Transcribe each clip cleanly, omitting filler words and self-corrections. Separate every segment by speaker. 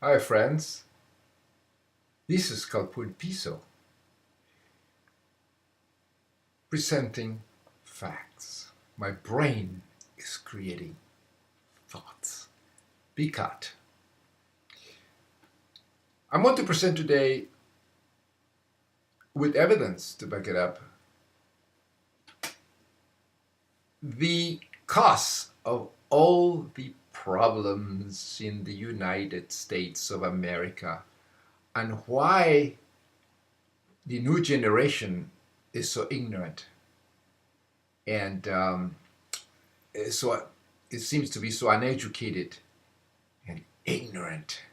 Speaker 1: Hi friends, this is Calpul Piso, presenting facts. My brain is creating thoughts. Be cut. I want to present today, with evidence to back it up, the cause of all the problems in the United States of America and why the new generation is so ignorant and so it seems to be so uneducated and ignorant,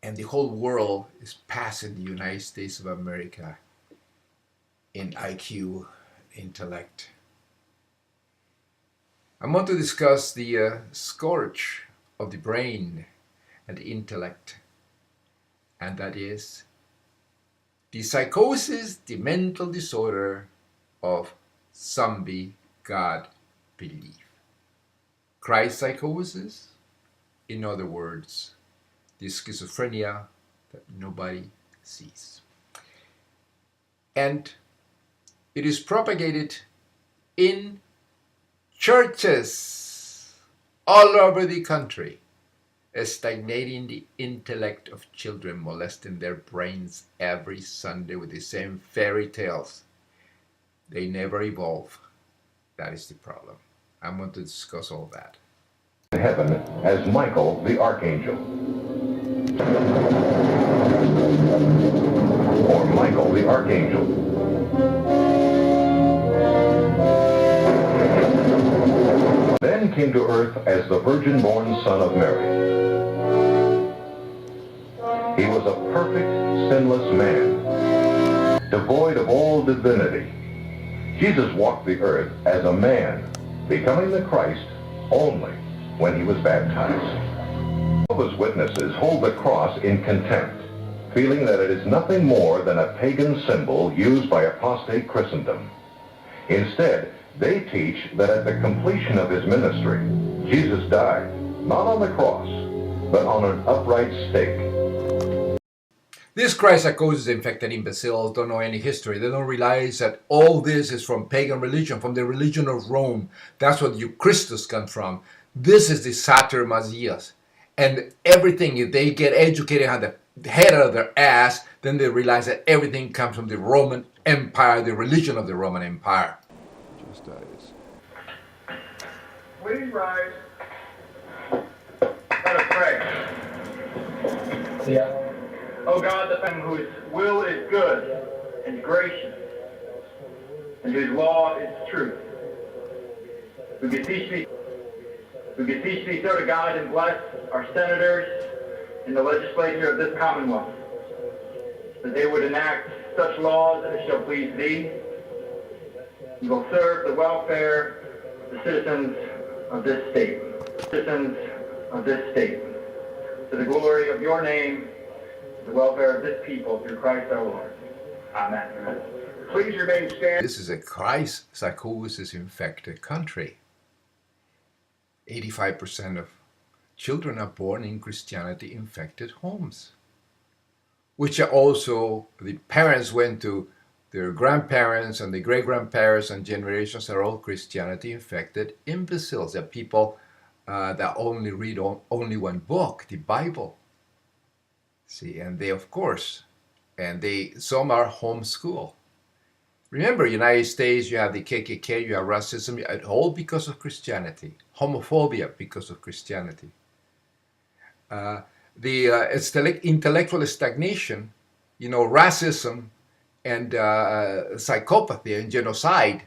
Speaker 1: and the whole world is passing the United States of America in IQ, intellect. I want to discuss the scourge of the brain and the intellect, and that is the psychosis, the mental disorder of zombie God belief. Christ psychosis, in other words, the schizophrenia that nobody sees. And it is propagated in churches all over the country, stagnating the intellect of children, molesting their brains every Sunday with the same fairy tales. They never evolve. That is the problem. I'm going to discuss all that.
Speaker 2: Heaven as Michael the archangel, or Michael the archangel. Then came to earth as the virgin-born Son of Mary. He was a perfect, sinless man, devoid of all divinity. Jesus walked the earth as a man, becoming the Christ only when he was baptized. Jehovah's Witnesses hold the cross in contempt, feeling that it is nothing more than a pagan symbol used by apostate Christendom. Instead, they teach that at the completion of his ministry, Jesus died, not on the cross, but on an upright stake.
Speaker 1: These Christ psychosis infected imbeciles don't know any history. They don't realize that all this is from pagan religion, from the religion of Rome. That's what you Christus come from. This is the Satyr Messias. And everything, if they get educated on the head of their ass, then they realize that everything comes from the Roman Empire, the religion of the Roman Empire. Just dies.
Speaker 3: Please rise. Let us pray. O God, the Father, whose will is good and gracious, and whose law is truth, we beseech thee so to guide and bless our senators in the legislature of this Commonwealth, that they would enact such laws as shall please thee, and will serve the welfare of the citizens of this state, to the glory of your name, the welfare of this people, through Christ our Lord. Amen. Please remain standing.
Speaker 1: This is a Christ psychosis infected country. 85% of children are born in Christianity infected homes, which are also, the parents went to their grandparents and the great-grandparents and generations are all Christianity infected imbeciles. They're people that only read only one book, the Bible. See, and they, of course, some are homeschool. Remember, United States, you have the KKK, you have racism, all because of Christianity. Homophobia because of Christianity. The intellectual stagnation, racism and psychopathy and genocide,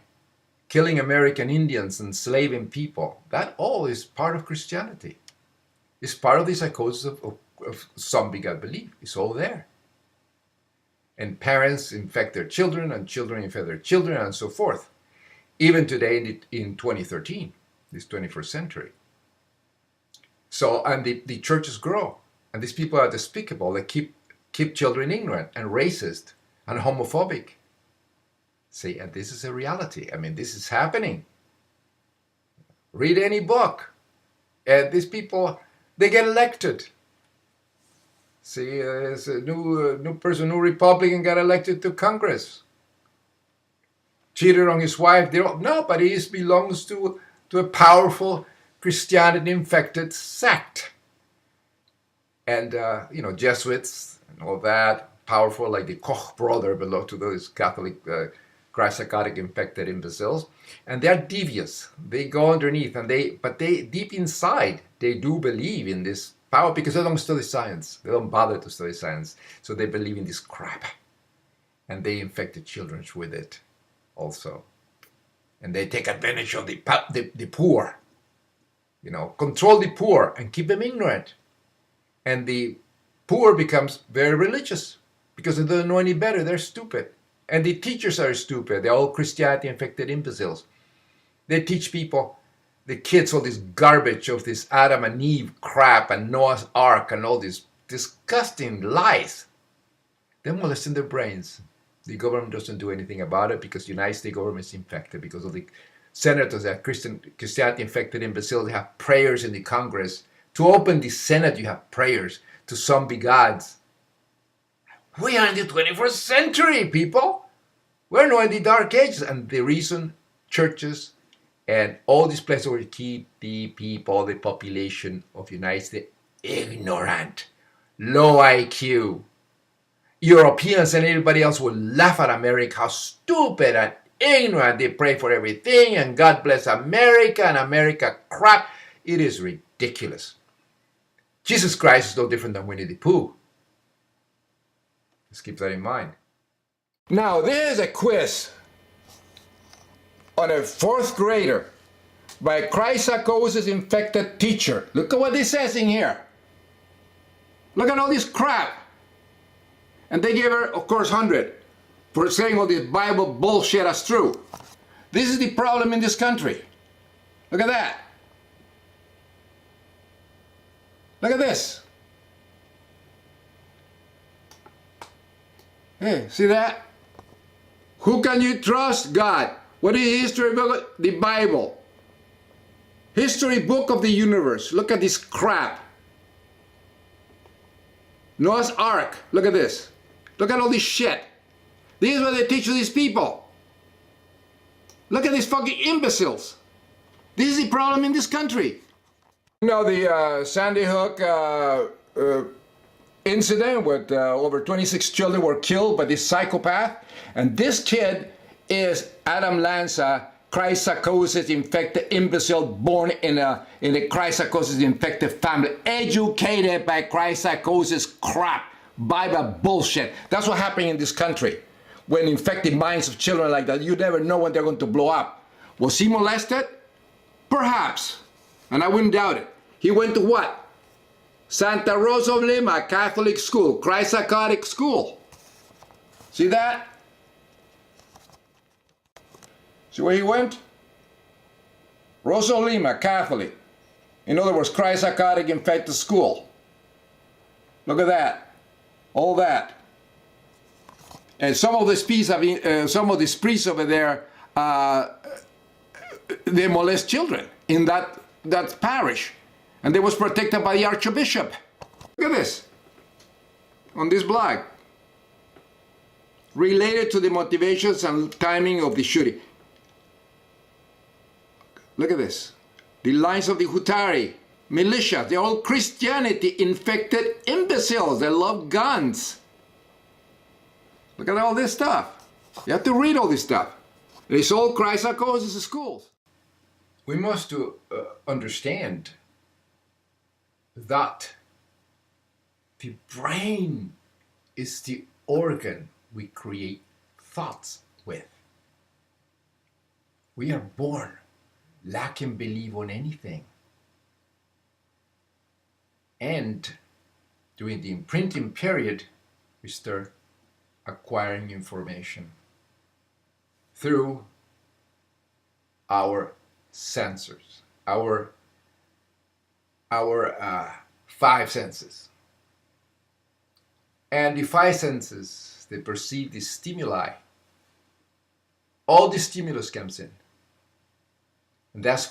Speaker 1: killing American Indians, enslaving people, that all is part of Christianity. It's part of the psychosis of zombie God belief. It's all there. And parents infect their children, and children infect their children, and so forth. Even today in 2013, this 21st century. So, and the churches grow. And these people are despicable. They keep children ignorant and racist and homophobic. See, and this is a reality. I mean, this is happening. Read any book. And these people, they get elected. See, there's a new person, new Republican got elected to Congress. Cheated on his wife. No, but he belongs to a powerful Christianity-infected sect. And, Jesuits and all that, powerful, like the Koch brother belong to those Catholic Christ-psychotic infected imbeciles. And they're devious. They go underneath, but they deep inside, they do believe in this power because they don't study science. They don't bother to study science. So they believe in this crap. And they infect the children with it also. And they take advantage of the poor. Control the poor and keep them ignorant. And the poor becomes very religious because they don't know any better. They're stupid. And the teachers are stupid. They're all Christianity-infected imbeciles. They teach people, the kids, all this garbage of this Adam and Eve crap and Noah's Ark and all these disgusting lies. They're molesting their brains. The government doesn't do anything about it because the United States government is infected because of the senators that Christianity-infected imbeciles. They have prayers in the Congress. To open the Senate, you have prayers to zombie gods. We are in the 21st century, people. We're not in the dark ages. And the reason churches and all these places will keep the people, the population of the United States ignorant, low IQ. Europeans and everybody else will laugh at America, how stupid and ignorant. They pray for everything and God bless America and America crap. It is ridiculous. Jesus Christ is no different than Winnie the Pooh. Just keep that in mind. Now, there's a quiz on a fourth grader by a Psychosis infected teacher. Look at what it says in here. Look at all this crap. And they gave her, of course, 100 for saying all this Bible bullshit as true. This is the problem in this country. Look at that. Look at this. Hey, see that? Who can you trust? God. What is the history book? The Bible. History book of the universe. Look at this crap. Noah's Ark. Look at this. Look at all this shit. This is what they teach to these people. Look at these fucking imbeciles. This is the problem in this country. The Sandy Hook incident with over 26 children were killed by this psychopath. And this kid is Adam Lanza, Psychosis infected imbecile, born in a Psychosis infected family, educated by Psychosis crap, Bible bullshit. That's what happened in this country. When infected minds of children like that, you never know when they're going to blow up. Was he molested? Perhaps. And I wouldn't doubt it. He went to what? Santa Rosa of Lima, Catholic school, Psychotic school. See that? See where he went? Rosa of Lima, Catholic. In other words, Psychotic infected school. Look at that. All that. And some of these priests over there, they molest children in that parish. And they was protected by the Archbishop. Look at this. On this blog. Related to the motivations and timing of the shooting. Look at this. The lines of the Hutari militia. They're all Christianity-infected imbeciles. They love guns. Look at all this stuff. You have to read all this stuff. It's all Psychosis schools. We must understand that the brain is the organ we create thoughts with. We are born lacking belief on anything. And during the imprinting period, we start acquiring information through our sensors, our five senses. And the five senses, they perceive the stimuli. All the stimulus comes in. And that's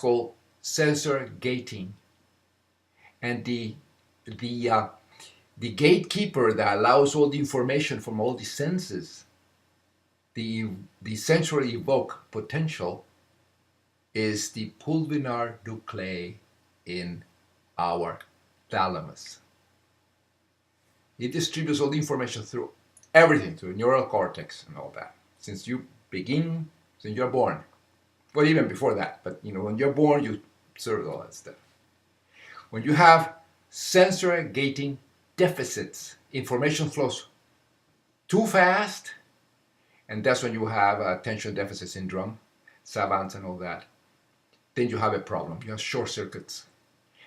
Speaker 1: The gatekeeper that allows all the information from all the senses, the sensually evoked potential, is the pulvinar nuclei in our thalamus. It distributes all the information through everything, through neural cortex and all that, since you're born. Well, even before that, but when you're born, you observe all that stuff. When you have sensory gating deficits, information flows too fast, and that's when you have attention deficit syndrome, savants and all that. Then you have a problem. You have short circuits.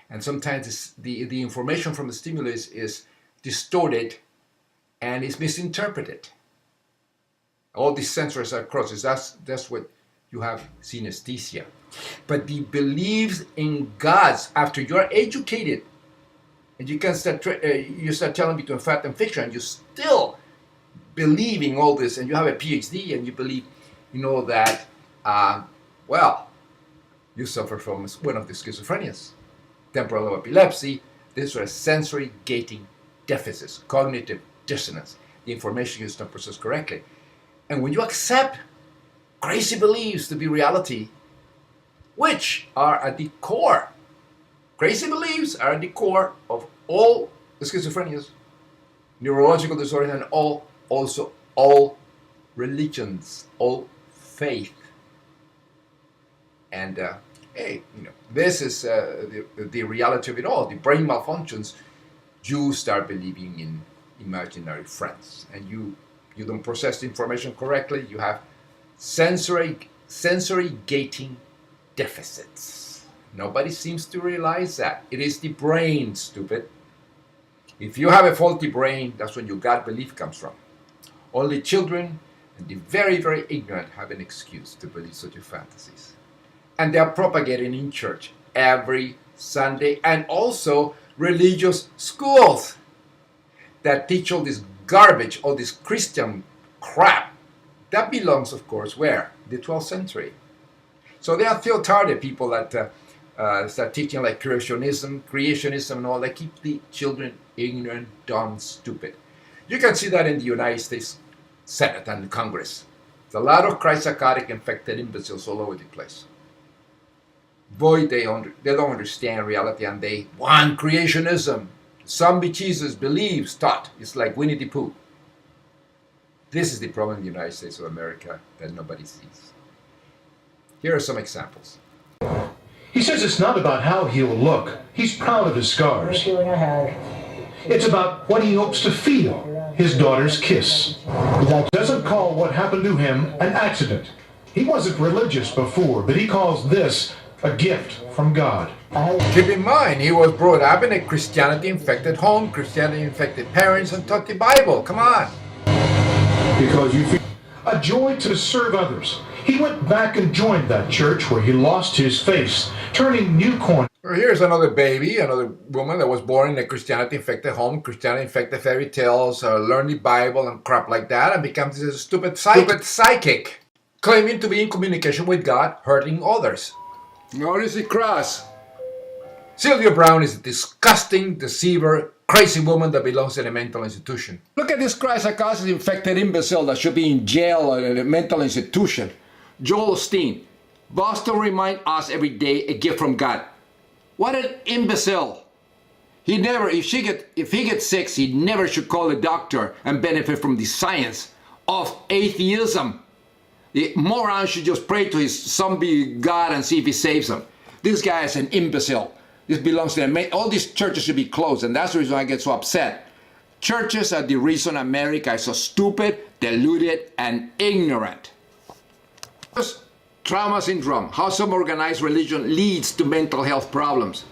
Speaker 1: And sometimes the information from the stimulus is distorted and is misinterpreted. All these sensors are crosses. That's what you have synesthesia. But the beliefs in gods, after you're educated, and you can start telling between fact and fiction, and you still believe in all this, and you have a PhD, and you believe, that, you suffer from one of the schizophrenias, temporal lobe epilepsy. These are sensory gating deficits, cognitive dissonance. The information is not processed correctly. And when you accept crazy beliefs to be reality, which are at the core, crazy beliefs are at the core of all the schizophrenias, neurological disorders, and also all religions, all faith. And this is the reality of it all. The brain malfunctions. You start believing in imaginary friends, and you don't process the information correctly. You have sensory gating deficits. Nobody seems to realize that. It is the brain, stupid. If you have a faulty brain, that's when your God belief comes from. Only children and the very, very ignorant have an excuse to believe such fantasies. And they are propagating in church every Sunday, and also religious schools that teach all this garbage, all this Christian crap. That belongs, of course, where? The 12th century. So they are theotarded people that start teaching like creationism and all that. Keep the children ignorant, dumb, stupid. You can see that in the United States Senate and Congress. There's a lot of Christ-psychotic infected imbeciles all over the place. Boy, they don't understand reality, and they want creationism. Zombie Jesus believes, taught. It's like Winnie the Pooh. This is the problem in the United States of America that nobody sees. Here are some examples.
Speaker 4: He says it's not about how he'll look. He's proud of his scars. It's about what he hopes to feel, his daughter's kiss. He doesn't call what happened to him an accident. He wasn't religious before, but he calls this a gift from God.
Speaker 1: Keep in mind, he was brought up in a Christianity-infected home, Christianity-infected parents, and taught the Bible. Come on.
Speaker 4: Because you feel a joy to serve others. He went back and joined that church where he lost his face, turning new corners.
Speaker 1: Here's another baby, another woman that was born in a Christianity-infected home, Christianity-infected fairy tales, learned the Bible and crap like that, and becomes a stupid psychic, claiming to be in communication with God, hurting others. Notice the cross. Sylvia Brown is a disgusting, deceiver, crazy woman that belongs in a mental institution. Look at this Christ-psychosis infected imbecile that should be in jail or in a mental institution. Joel Osteen. Boston remind us every day a gift from God. What an imbecile. If he gets sick, he never should call a doctor and benefit from the science of atheism. The moron should just pray to his zombie God and see if he saves him. This guy is an imbecile. This belongs to all these churches should be closed, and that's the reason I get so upset. Churches are the reason America is so stupid, deluded, and ignorant. Trauma syndrome, how some organized religion leads to mental health problems.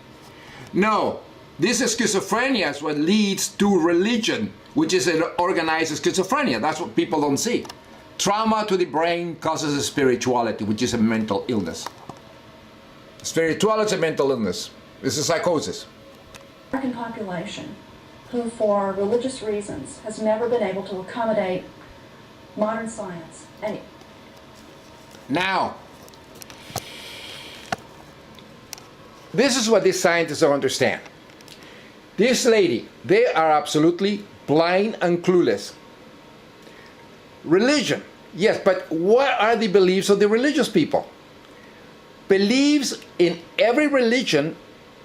Speaker 1: No, this is schizophrenia is what leads to religion, which is an organized schizophrenia. That's what people don't see. Trauma to the brain causes a spirituality, which is a mental illness. Spirituality is a mental illness. This is psychosis.
Speaker 5: American population who, for religious reasons, has never been able to accommodate modern science. And
Speaker 1: now, this is what these scientists don't understand. This lady, they are absolutely blind and clueless. Religion, yes, but what are the beliefs of the religious people? Beliefs in every religion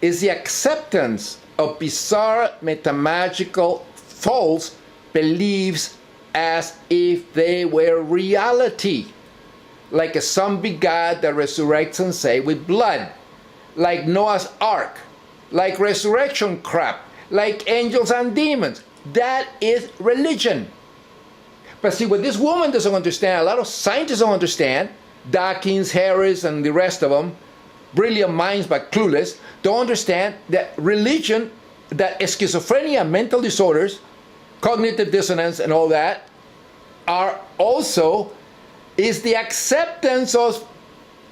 Speaker 1: is the acceptance of bizarre, metamagical, false beliefs as if they were reality. Like a zombie god that resurrects and saves with blood. Like Noah's Ark. Like resurrection crap. Like angels and demons. That is religion. But see, what this woman doesn't understand, a lot of scientists don't understand, Dawkins, Harris, and the rest of them, brilliant minds but clueless, don't understand that religion, that schizophrenia, mental disorders, cognitive dissonance, and all that, are also, is the acceptance of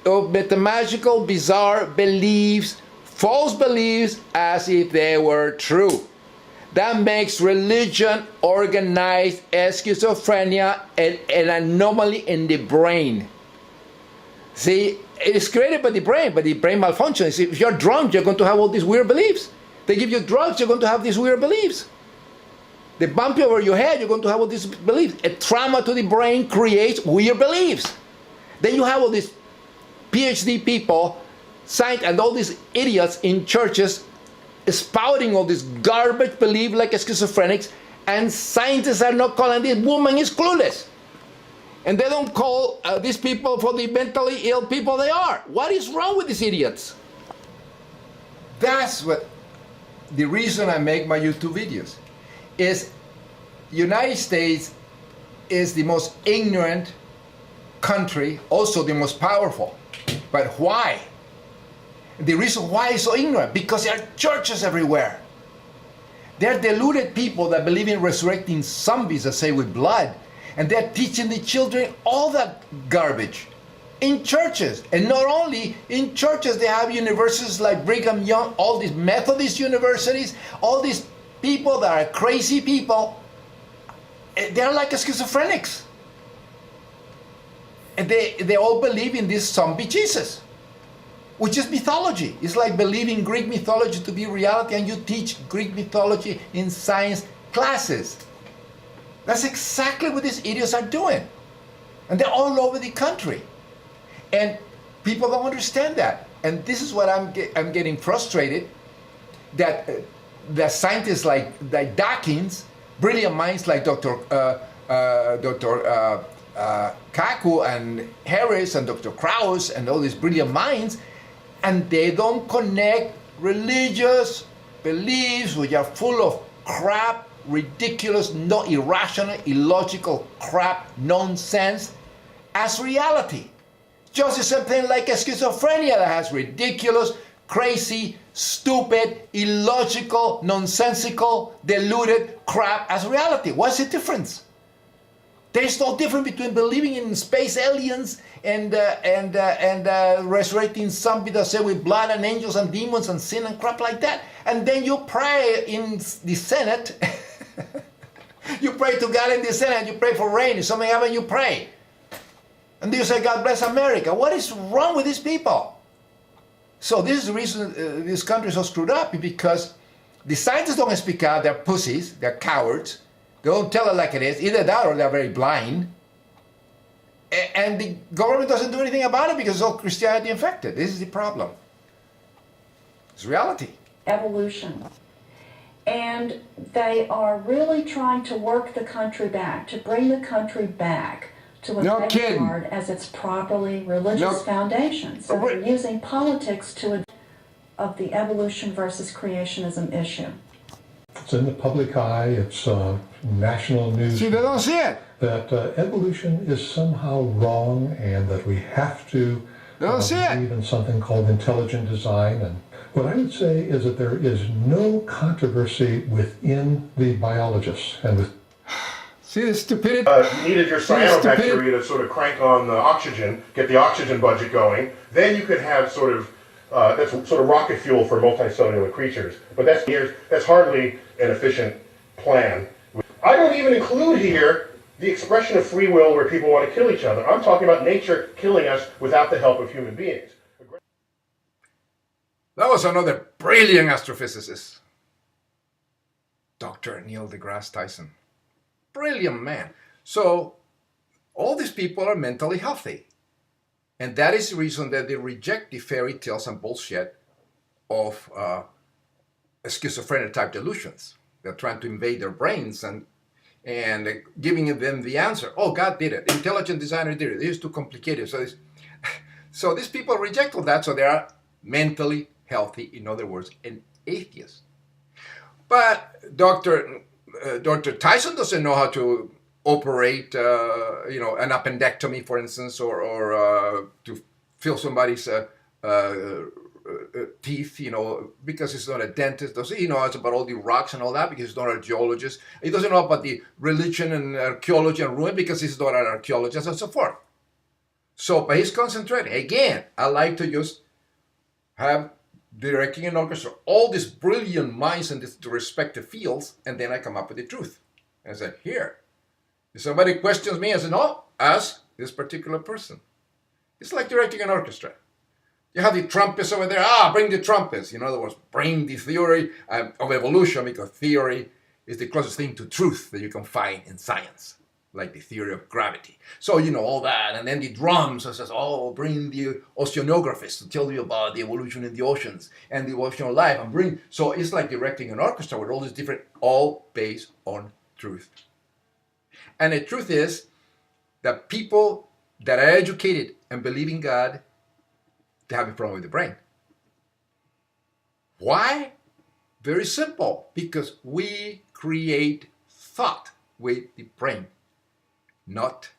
Speaker 1: metamagical, bizarre beliefs, false beliefs, as if they were true. That makes religion organized as schizophrenia, an anomaly in the brain. See, it is created by the brain malfunctions. If you're drunk, you're going to have all these weird beliefs. They give you drugs, you're going to have these weird beliefs. They bump you over your head, you're going to have all these beliefs. A trauma to the brain creates weird beliefs. Then you have all these PhD people, scientists, and all these idiots in churches spouting all this garbage belief like schizophrenics, and scientists are not calling this woman is clueless. And they don't call these people for the mentally ill people they are. What is wrong with these idiots? That's what the reason I make my YouTube videos is. United States is the most ignorant country, also the most powerful. But why? The reason why it's so ignorant, because there are churches everywhere. They're deluded people that believe in resurrecting zombies that say with blood. And they're teaching the children all that garbage in churches. And not only in churches, they have universities like Brigham Young, all these Methodist universities, all these people that are crazy people. They're like schizophrenics. And they all believe in this zombie Jesus, which is mythology. It's like believing Greek mythology to be reality, and you teach Greek mythology in science classes. That's exactly what these idiots are doing. And they're all over the country. And people don't understand that. And this is what I'm getting frustrated, that scientists like Dawkins, brilliant minds like Dr. Kaku and Harris and Dr. Krauss and all these brilliant minds, and they don't connect religious beliefs, which are full of crap, ridiculous, no irrational, illogical crap, nonsense, as reality. Just the same thing like a schizophrenia that has ridiculous, crazy, stupid, illogical, nonsensical, deluded crap as reality. What's the difference? There's no difference between believing in space aliens and resurrecting somebody that say with blood and angels and demons and sin and crap like that. And then you pray in the Senate. You pray to God in the Senate. You pray for rain. If something happens, you pray. And then you say, God bless America. What is wrong with these people? So this is the reason this country is so screwed up, because the scientists don't speak out. They're pussies. They're cowards. They don't tell it like it is. Either that or they're very blind. And the government doesn't do anything about it because it's all Christianity infected. This is the problem. It's reality.
Speaker 5: Evolution. And they are really trying to work the country back, to bring the country back to what they regard as its properly religious foundation. So they're using politics of the evolution versus creationism issue.
Speaker 4: It's in the public eye, it's national news.
Speaker 1: See, they don't see it.
Speaker 4: That evolution is somehow wrong, and that we have to believe in something called intelligent design. And what I would say is that there is no controversy within the biologists and with.
Speaker 1: See the stupidity?
Speaker 6: You needed your cyanobacteria to sort of crank on the oxygen, get the oxygen budget going. Then you could have that's sort of rocket fuel for multicellular creatures. But that's hardly an efficient plan. I don't even include here the expression of free will where people want to kill each other. I'm talking about nature killing us without the help of human beings.
Speaker 1: That was another brilliant astrophysicist. Dr. Neil deGrasse Tyson. Brilliant man. So all these people are mentally healthy. And that is the reason that they reject the fairy tales and bullshit of schizophrenia type delusions. They're trying to invade their brains and giving them the answer. Oh, God did it. Intelligent designer did it. It is too complicated. So these people reject all that. So they are mentally healthy, in other words, an atheist. But Dr. Tyson doesn't know how to operate, an appendectomy, for instance, or to fill somebody's teeth, because he's not a dentist. He knows about all the rocks and all that because he's not a geologist. He doesn't know about the religion and archaeology and ruin because he's not an archaeologist and so forth. But he's concentrating. Again, I like to just have directing an orchestra, all these brilliant minds in the respective fields, and then I come up with the truth. And I say, here, if somebody questions me, I say, no, ask this particular person. It's like directing an orchestra. You have the trumpets over there. Bring the trumpets. In other words, bring the theory of evolution, because theory is the closest thing to truth that you can find in science, like the theory of gravity. So, all that. And then the drums, says, bring the oceanographers to tell you about the evolution in the oceans and the ocean life. So it's like directing an orchestra with all these different, all based on truth. And the truth is that people that are educated and believe in God, they have a problem with the brain. Why? Very simple. Because we create thought with the brain, not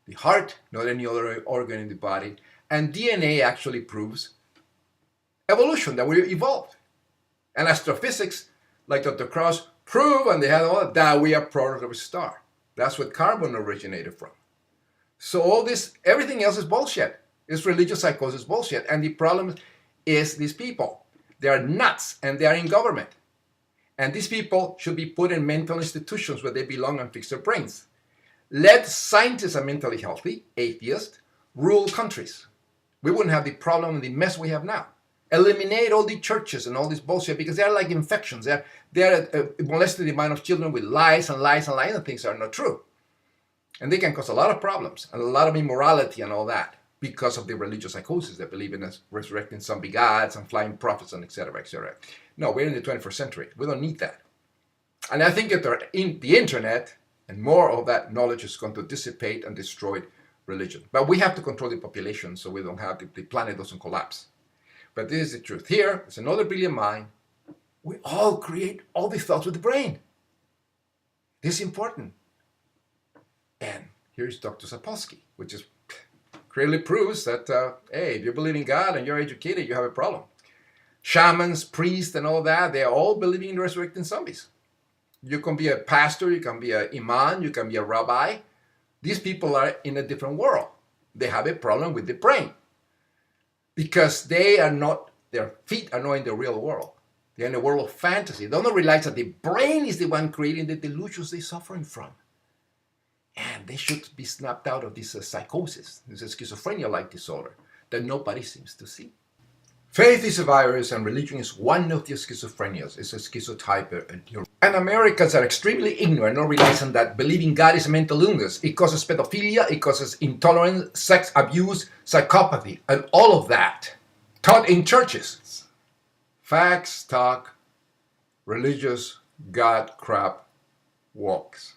Speaker 1: the heart, not any other organ in the body. And DNA actually proves evolution, that we evolved. And astrophysics, like Dr. Krauss, prove, and they had all that we are product of a star. That's what carbon originated from. So all this, everything else is bullshit. It's religious psychosis bullshit. And the problem is these people. They are nuts and they are in government. And these people should be put in mental institutions where they belong and fix their brains. Let scientists are mentally healthy, atheists, rule countries. We wouldn't have the problem and the mess we have now. Eliminate all the churches and all this bullshit because they are like infections. They are molesting the mind of children with lies and lies and lies and things that are not true. And they can cause a lot of problems and a lot of immorality and all that because of the religious psychosis that believe in us resurrecting zombie gods and flying prophets and etc., etc. No, we're in the 21st century. We don't need that. And I think that in the internet and more of that knowledge is going to dissipate and destroy religion. But we have to control the population so we don't have the planet doesn't collapse. But this is the truth. Here is another brilliant mind. We all create all these thoughts with the brain. This is important. And here's Dr. Sapolsky, which is clearly proves that, hey, if you believe in God and you're educated, you have a problem. Shamans, priests, and all that, they're all believing in resurrecting zombies. You can be a pastor, you can be an imam, you can be a rabbi. These people are in a different world. They have a problem with the brain because their feet are not in the real world. They're in a world of fantasy. They don't realize that the brain is the one creating the delusions they're suffering from. And they should be snapped out of this psychosis, this schizophrenia-like disorder that nobody seems to see. Faith is a virus and religion is one of the schizophrenias. It's a schizotype. And Americans are extremely ignorant, not realizing that believing God is a mental illness. It causes pedophilia, it causes intolerance, sex abuse, psychopathy, and all of that taught in churches. Facts talk, religious God crap walks.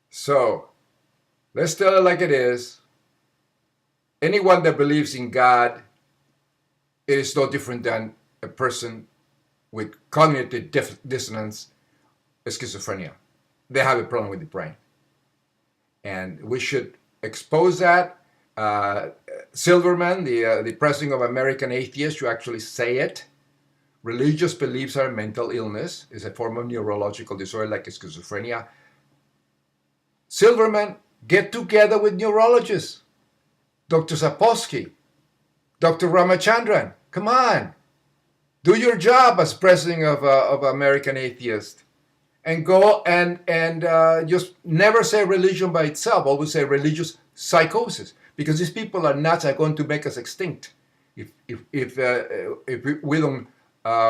Speaker 1: So, let's tell it like it is. Anyone that believes in God, it is no different than a person with cognitive dissonance, schizophrenia. They have a problem with the brain. And we should expose that. Silverman, the president of American Atheists, should actually say it. Religious beliefs are a mental illness. It's a form of neurological disorder like schizophrenia. Silverman, get together with neurologists. Dr. Sapolsky, Dr. Ramachandran, come on. Do your job as president of American Atheists. And go and just never say religion by itself. Always say religious psychosis. Because these people are nuts, are going to make us extinct. If we don't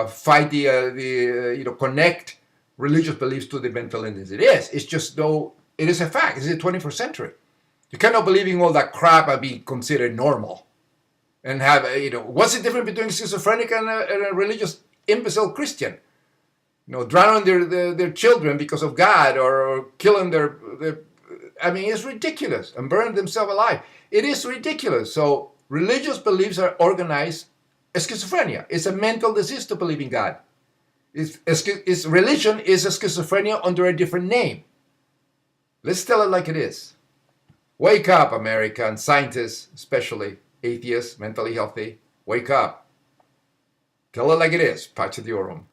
Speaker 1: fight connect religious beliefs to the mental illness. It is. It's just though it is a fact. It's the 21st century. You cannot believe in all that crap and be considered normal. And have, what's the difference between schizophrenic and a religious imbecile Christian? Drowning their children because of God, or killing their I mean, it's ridiculous, and burning themselves alive. It is ridiculous. So religious beliefs are organized as schizophrenia. It's a mental disease to believe in God. Religion is a schizophrenia under a different name. Let's tell it like it is. Wake up, America, and scientists, especially atheists, mentally healthy. Wake up. Tell it like it is. Pace Diorum.